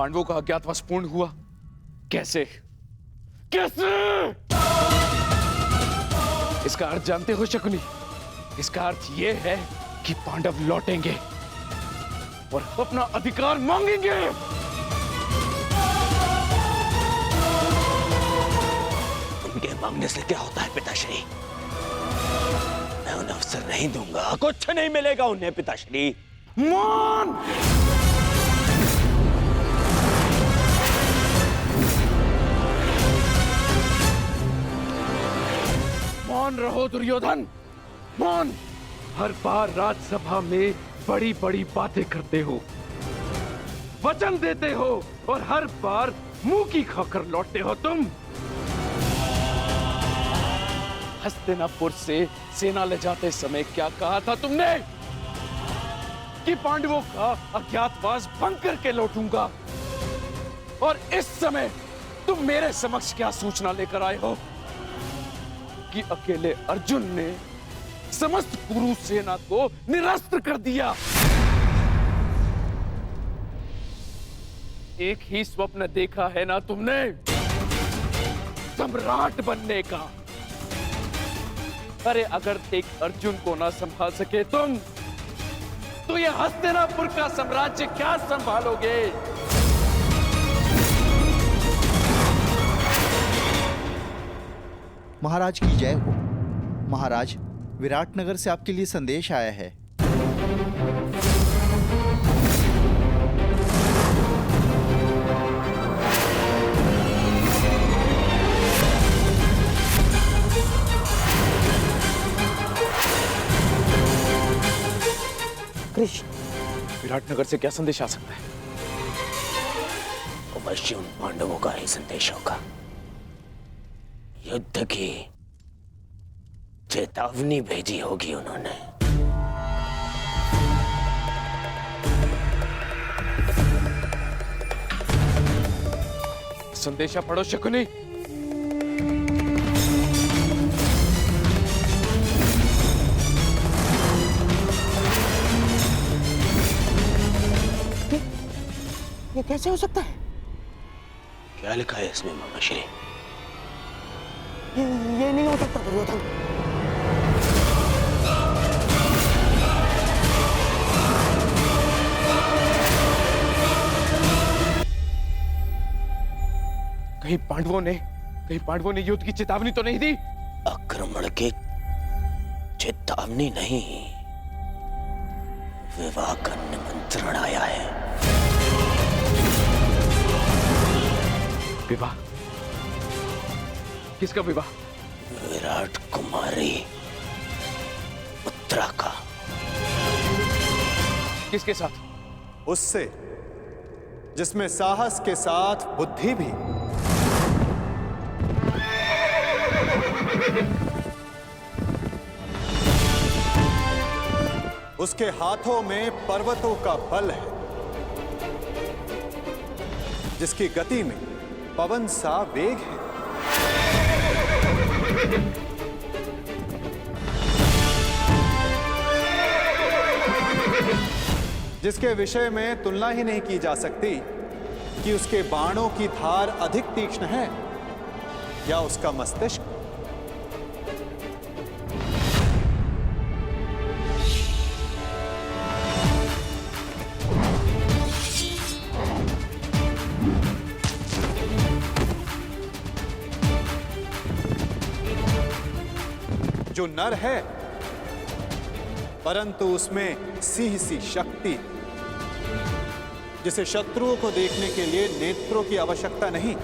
पांडवों का अज्ञातवास पूर्ण हुआ। कैसे कैसे? इसका अर्थ जानते हो शकुनी? इसका अर्थ यह है कि पांडव लौटेंगे और अपना अधिकार मांगेंगे। उनके मांगने से क्या होता है पिताश्री? मैं उन्हें अवसर नहीं दूंगा, कुछ नहीं मिलेगा उन्हें पिताश्री। मौन! मौन रहो दुर्योधन, मौन। हर बार राज्यसभा में बड़ी बड़ी बातें करते हो, वचन देते हो और हर बार मुंह की खाकर लौटते हो तुम। हस्तिनापुर से सेना ले जाते समय क्या कहा था तुमने? कि पांडवों का अज्ञातवास भंग करके लौटूंगा। और इस समय तुम मेरे समक्ष क्या सूचना लेकर आए हो? कि अकेले अर्जुन ने समस्त कुरु सेना को निरस्त्र कर दिया। एक ही स्वप्न देखा है ना तुमने, सम्राट बनने का। अरे अगर एक अर्जुन को ना संभाल सके तुम, तो ये हस्तिनापुर का साम्राज्य क्या संभालोगे? महाराज की जय हो। महाराज, विराटनगर से आपके लिए संदेश आया है। कृष्ण, विराटनगर से क्या संदेश आ सकता है? अवश्य उन पांडवों का ही संदेश होगा। युद्ध की चेतावनी भेजी होगी उन्होंने। संदेशा पढ़ो शकुनी। ये कैसे हो सकता है? क्या लिखा है इसमें मामाश्री? ये नहीं हो सकता दुर्योधन। कहीं पांडवों ने युद्ध की चेतावनी तो नहीं दी? आक्रमण की चेतावनी नहीं, विवाह का निमंत्रण आया है। विवाह? किसका विवाह? विराट कुमारी उत्तरा का। किसके साथ? उससे जिसमें साहस के साथ बुद्धि भी। उसके हाथों में पर्वतों का बल है, जिसकी गति में पवन सा वेग है। जिसके विषय में तुलना ही नहीं की जा सकती कि उसके बाणों की धार अधिक तीक्ष्ण है या उसका मस्तिष्क। जो नर है, परंतु उसमें सिंह सी शक्ति, जिसे शत्रुओं को देखने के लिए नेत्रों की आवश्यकता नहीं।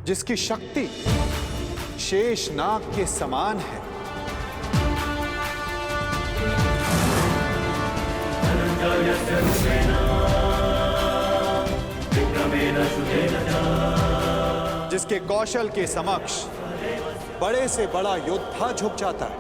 जिसकी शक्ति शेष नाग के समान है। जिसके कौशल के समक्ष बड़े से बड़ा योद्धा झुक जाता है।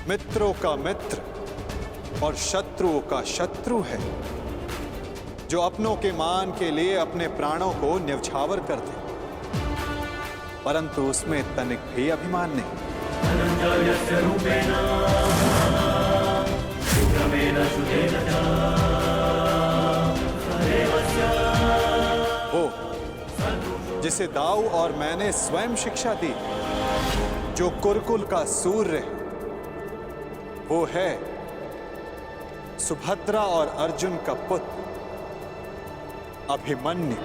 मित्रों का मित्र और शत्रुओं का शत्रु है, जो अपनों के मान के लिए अपने प्राणों को न्यौछावर कर दे, परंतु उसमें तनिक भी अभिमान नहीं। वो जिसे दाऊ और मैंने स्वयं शिक्षा दी, जो कुरुकुल का सूर्य है, वो है सुभद्रा और अर्जुन का पुत्र अभिमन्यु।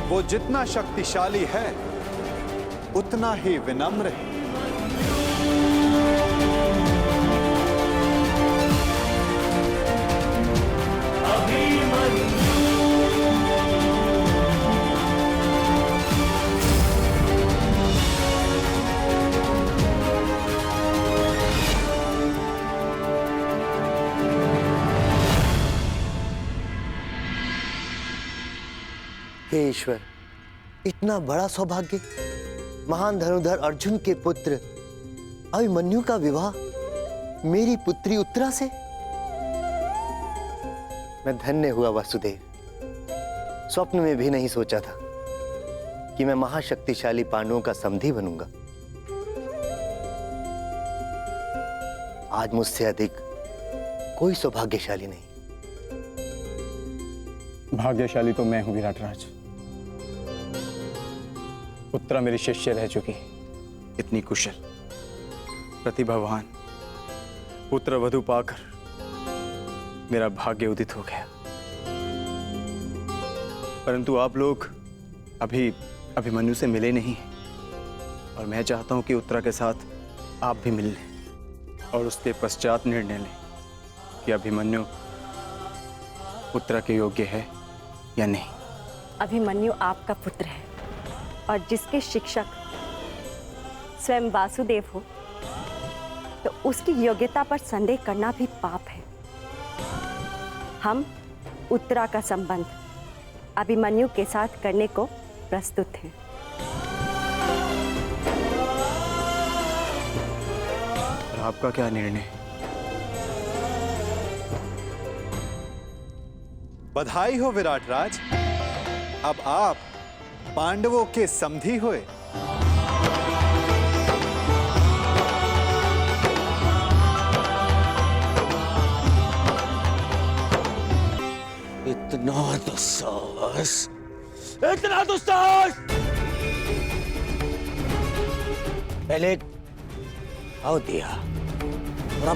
वो जितना शक्तिशाली है उतना ही विनम्र है। हे ईश्वर, इतना बड़ा सौभाग्य, महान धनुर्धर अर्जुन के पुत्र अभिमन्यु का विवाह मेरी पुत्री उत्तरा से। मैं धन्य हुआ वासुदेव। स्वप्न में भी नहीं सोचा था कि मैं महाशक्तिशाली पांडवों का समधी बनूंगा। आज मुझसे अधिक कोई सौभाग्यशाली नहीं। भाग्यशाली तो मैं हूं विराटराज। उत्तरा मेरी शिष्य रह चुकी, इतनी कुशल, प्रतिभावान, पुत्र वधु पाकर मेरा भाग्य उदित हो गया। परंतु आप लोग अभी अभिमन्यु से मिले नहीं, और मैं चाहता हूं कि उत्तरा के साथ आप भी मिल लें और उसके पश्चात निर्णय लें कि अभिमन्यु उत्तरा के योग्य है या नहीं। अभिमन्यु आपका पुत्र है और जिसके शिक्षक स्वयं वासुदेव हो, तो उसकी योग्यता पर संदेह करना भी पाप है। हम उत्तरा का संबंध अभिमन्यु के साथ करने को प्रस्तुत हैं। और आपका क्या निर्णय? बधाई हो विराटराज, अब आप पांडवों के समधी हुए। इतना दुस्साहस, इतना दुस्साहस! पहले आओ दिया, और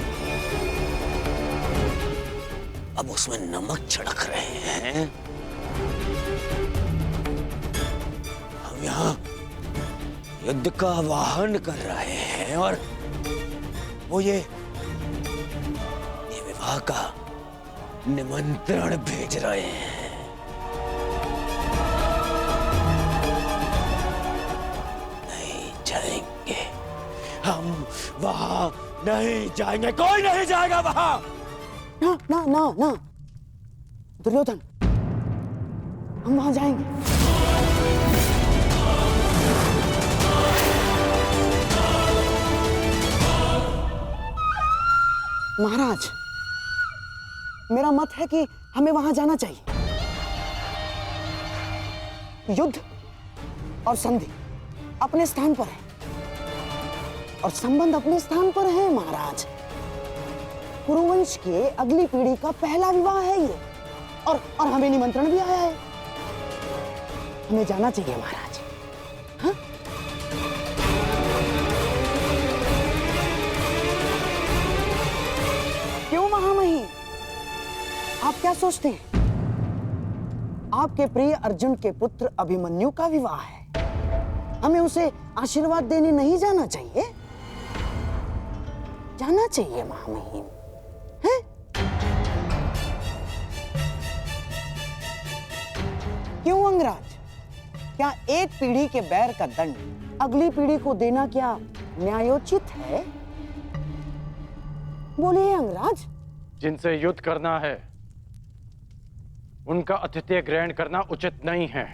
अब उसमें नमक छिड़क रहे हैं। हम यहाँ युद्ध का आह्वान कर रहे हैं और वो ये विवाह का निमंत्रण भेज रहे हैं। नहीं जाएंगे, हम वहां नहीं जाएंगे, कोई नहीं जाएगा वहां। ना ना ना ना दुर्योधन, हम वहां जाएंगे। महाराज, मेरा मत है कि हमें वहां जाना चाहिए। युद्ध और संधि अपने स्थान पर है और संबंध अपने स्थान पर है महाराज। कुरुवंश के अगली पीढ़ी का पहला विवाह है ये, और हमें निमंत्रण भी आया है। हमें जाना चाहिए महाराज। हाँ? क्यों महामहिम, आप क्या सोचते हैं? आपके प्रिय अर्जुन के पुत्र अभिमन्यु का विवाह है, हमें उसे आशीर्वाद देने नहीं जाना चाहिए? जाना चाहिए महामहिम, हैं? क्यों अंगराज, क्या एक पीढ़ी के बैर का दंड अगली पीढ़ी को देना क्या न्यायोचित है? बोलिए अंगराज। जिनसे युद्ध करना है उनका आतिथ्य ग्रहण करना उचित नहीं है।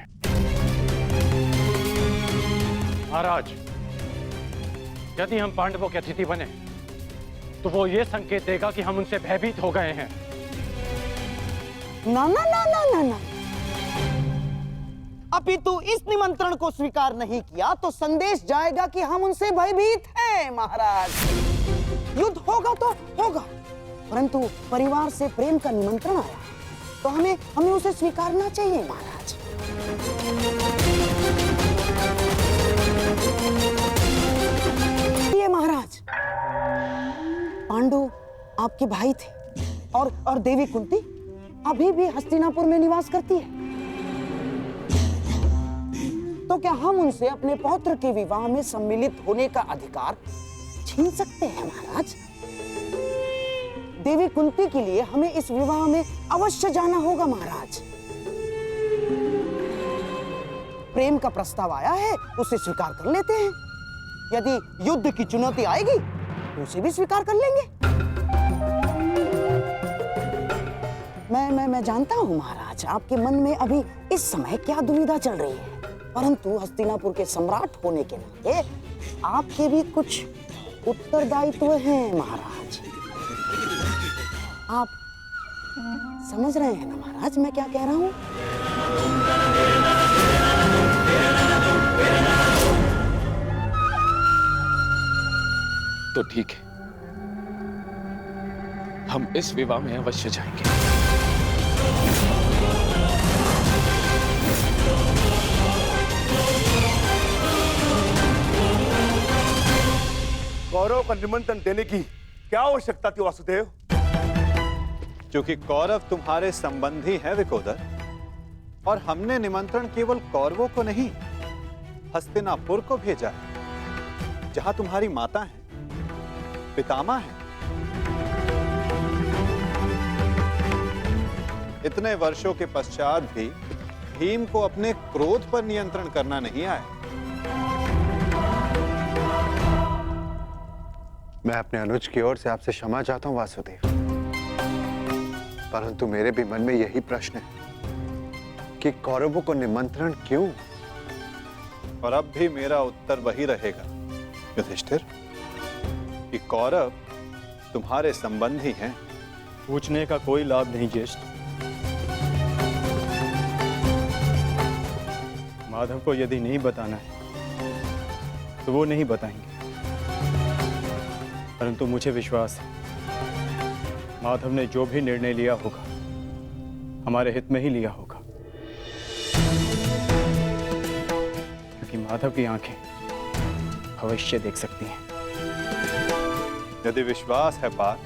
महाराज, यदि हम पांडवों के अतिथि बने तो वो ये संकेत देगा कि हम उनसे भयभीत हो गए हैं। ना ना ना ना ना ना, अपितु इस निमंत्रण को स्वीकार नहीं किया तो संदेश जाएगा कि हम उनसे भयभीत हैं। महाराज, युद्ध होगा तो होगा, परंतु परिवार से प्रेम का निमंत्रण आया तो हमें उसे स्वीकारना चाहिए महाराज। ये महाराज, पांडु आपके भाई थे और देवी कुंती अभी भी हस्तिनापुर में निवास करती है, तो क्या हम उनसे अपने पौत्र के विवाह में सम्मिलित होने का अधिकार छीन सकते हैं महाराज? देवी कुंती के लिए हमें इस विवाह में अवश्य जाना होगा महाराज। प्रेम का प्रस्ताव आया है, उसे स्वीकार कर लेते हैं। यदि युद्ध की चुनौती आएगी तो उसे भी स्वीकार कर लेंगे। मैं जानता हूं महाराज, आपके मन में अभी इस समय क्या दुविधा चल रही है, परंतु हस्तिनापुर के सम्राट होने के नाते आपके भी कुछ उत्तरदायित्व हैं महाराज। आप समझ रहे हैं ना महाराज मैं क्या कह रहा हूं? तो ठीक है, हम इस विवाह में अवश्य जाएंगे। कौरव का निमंत्रण देने की क्या आवश्यकता थी वासुदेव? क्योंकि कौरव तुम्हारे संबंधी हैं विकोदर, और हमने निमंत्रण केवल कौरवों को नहीं हस्तिनापुर को भेजा है, जहां तुम्हारी माता है, पितामह है। इतने वर्षों के पश्चात भी भीम को अपने क्रोध पर नियंत्रण करना नहीं आया। मैं अपने अनुज की ओर से आपसे क्षमा चाहता हूं वासुदेव, परंतु मेरे भी मन में यही प्रश्न है कि कौरवों को निमंत्रण क्यों? और अब भी मेरा उत्तर वही रहेगा युधिष्ठिर, कि कौरव तुम्हारे संबंधी हैं। पूछने का कोई लाभ नहीं ज्येष्ठ। माधव को यदि नहीं बताना है तो वो नहीं बताएंगे, परंतु मुझे विश्वास है माधव ने जो भी निर्णय लिया होगा हमारे हित में ही लिया होगा, क्योंकि माधव की आंखें भविष्य देख सकती हैं। यदि विश्वास है पार्थ,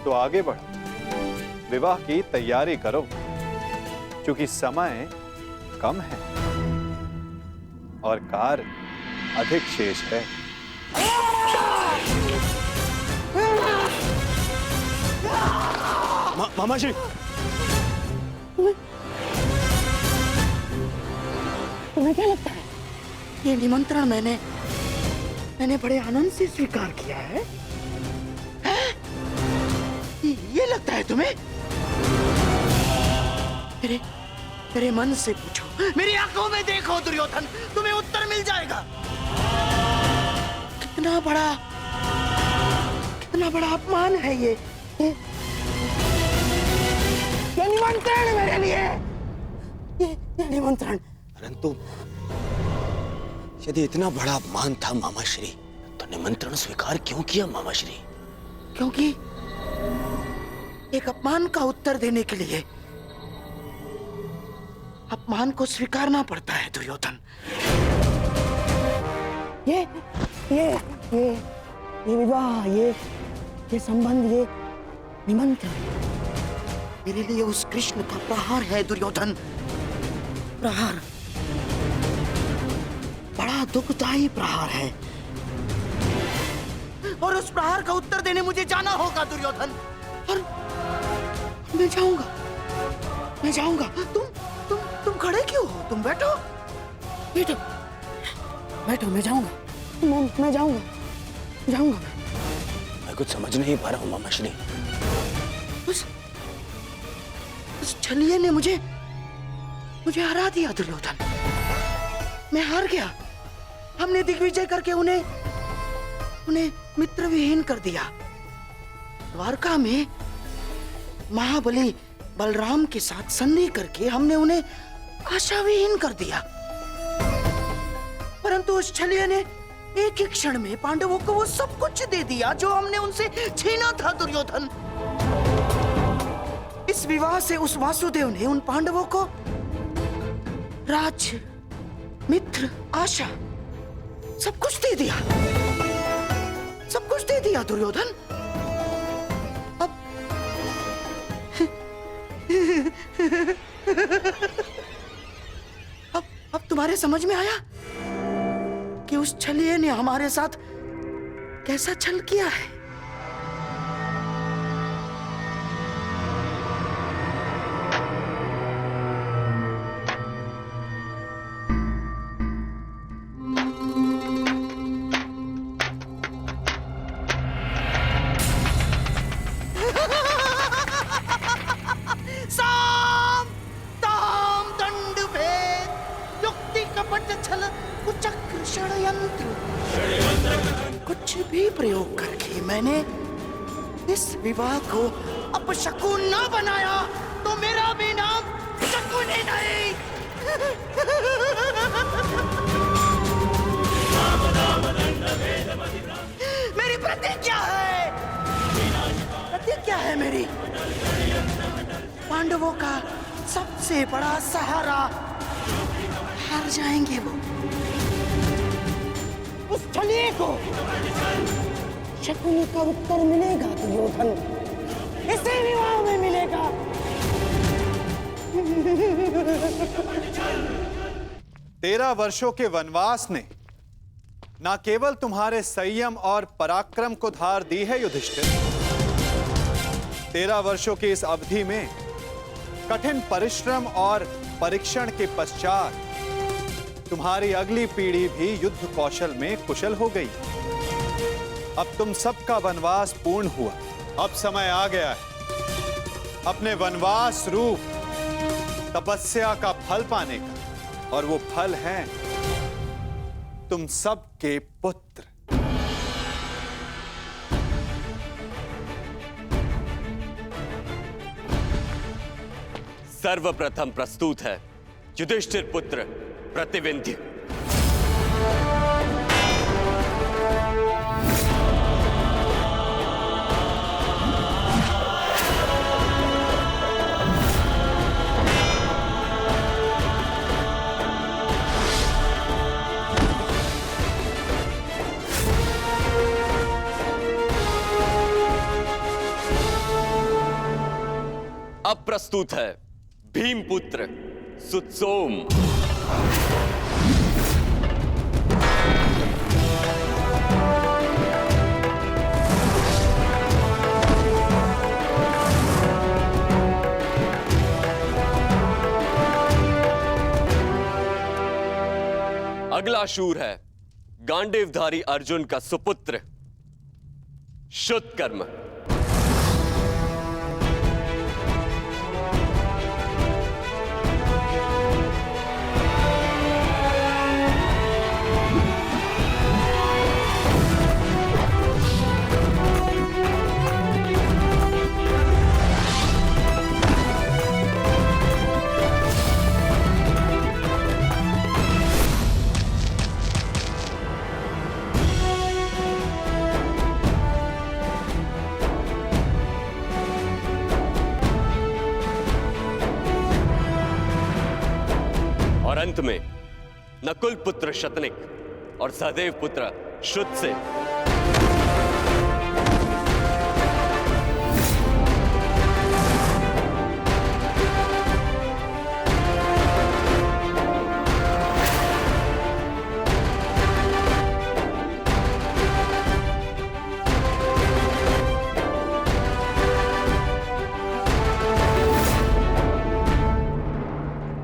तो आगे बढ़ो, विवाह की तैयारी करो, क्योंकि समय कम है और कार्य अधिक शेष है। मामा जी, तुम्हें क्या लगता है ये निमंत्रण मैंने बड़े आनंद से स्वीकार किया है? ये लगता है तुम्हें? मेरे मन से पूछो, मेरी आंखों में देखो दुर्योधन, तुम्हें उत्तर मिल जाएगा। कितना कितना बड़ा अपमान है ये निमंत्रण मेरे लिए, ये निमंत्रण। परंतु यदि इतना बड़ा अपमान था मामाश्री, तो निमंत्रण स्वीकार क्यों किया मामाश्री? क्योंकि एक अपमान का उत्तर देने के लिए अपमान को स्वीकारना पड़ता है दुर्योधन। ये विवाह, ये संबंध, ये निमंत्रण मेरे लिए उस कृष्ण का प्रहार है दुर्योधन, प्रहार, बड़ा दुखदायी प्रहार है। और उस प्रहार का उत्तर देने मुझे जाना होगा दुर्योधन, और मैं जाऊंगा। तुम खड़े क्यों हो? तुम बैठो, मैं जाऊंगा, मैं जाऊंगा। मैं कुछ समझ नहीं पा रहा हूं मामाश्री। उस छलिए ने मुझे हरा दिया दुर्योधन, मैं हार गया। हमने दिग्विजय करके उन्हें मित्र विहीन कर दिया। द्वारका में महाबली बलराम के साथ संधि करके हमने उन्हें आशा विहीन कर दिया। परंतु उस छलिए ने एक ही क्षण में पांडवों को वो सब कुछ दे दिया जो हमने उनसे छीना था दुर्योधन। इस विवाह से उस वासुदेव ने उन पांडवों को राज, मित्र, आशा सब कुछ दे दिया, सब कुछ दे दिया दुर्योधन। अब तुम्हारे समझ में आया कि उस छलिए ने हमारे साथ कैसा छल किया है। साम ताम दंड भेद युक्ति कपट छल कुचक्र षड्यंत्र, कुछ भी प्रयोग करके मैंने इस विवाह को अपशकुन न बनाया तो मेरा भी नाम शकुन ही नहीं। मेरी प्रतिज्ञा है मेरी, पांडवों का सबसे बड़ा सहारा, हार जाएंगे वो। उस छलिए को शकुनी का उत्तर मिलेगा दुर्योधन, इसी विवाह में मिलेगा। 13 वर्षों के वनवास ने न केवल तुम्हारे संयम और पराक्रम को धार दी है युधिष्ठिर, 13 वर्षों की इस अवधि में कठिन परिश्रम और परीक्षण के पश्चात तुम्हारी अगली पीढ़ी भी युद्ध कौशल में कुशल हो गई। अब तुम सबका वनवास पूर्ण हुआ, अब समय आ गया है अपने वनवास रूप तपस्या का फल पाने का, और वो फल है तुम सबके पुत्र। सर्वप्रथम प्रस्तुत है युधिष्ठिर पुत्र प्रतिविंध्य। अब प्रस्तुत है भीमपुत्र सुत्सोम। अगला शूर है गांडीवधारी अर्जुन का सुपुत्र शुतकर्म। अंत में नकुल पुत्र शतनिक और सहदेव पुत्र शुद्ध से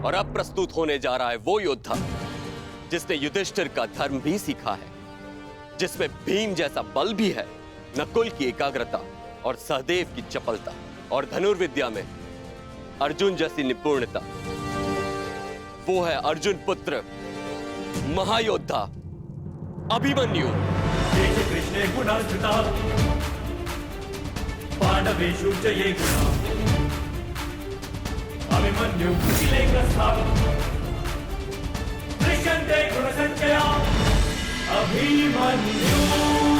और अब प्रस्तुत होने जा रहा है वो योद्धा जिसने युधिष्ठिर का धर्म भी सीखा है, जिसमें भीम जैसा बल भी है, नकुल की एकाग्रता और सहदेव की चपलता और धनुर्विद्या में अर्जुन जैसी निपुणता। वो है अर्जुन पुत्र महायोद्धा अभिमन्यु। कृष्णे गुणार्जिता पांडवेषु च ये गुणा अभिमन्यु कुटिलेकस्था दृश्यन्ते गुणसंचया अभिमन्यु।